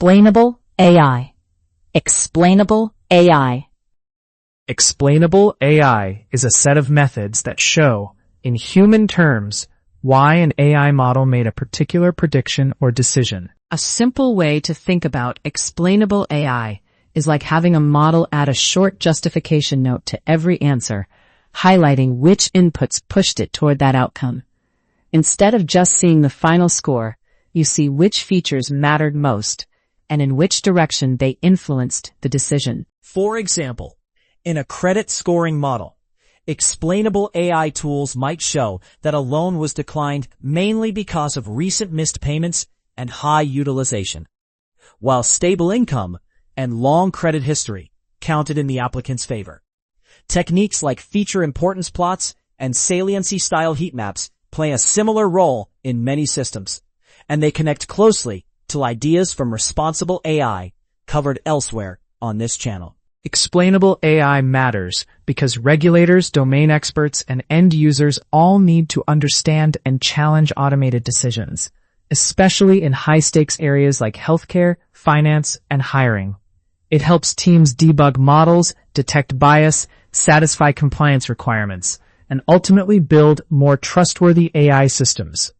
Explainable AI. Explainable AI. Explainable AI is a set of methods that show, in human terms, why an AI model made a particular prediction or decision. A simple way to think about explainable AI is like having a model add a short justification note to every answer, highlighting which inputs pushed it toward that outcome. Instead of just seeing the final score, you see which features mattered most and in which direction they influenced the decision. For example, in a credit scoring model, explainable AI tools might show that a loan was declined mainly because of recent missed payments and high utilization, while stable income and long credit history counted in the applicant's favor. Techniques like feature importance plots and saliency-style heat maps play a similar role in many systems, and they connect closely to ideas from responsible AI covered elsewhere on this channel. Explainable AI matters because regulators, domain experts, and end users all need to understand and challenge automated decisions, especially in high-stakes areas like healthcare, finance, and hiring. It helps teams debug models, detect bias, satisfy compliance requirements, and ultimately build more trustworthy AI systems.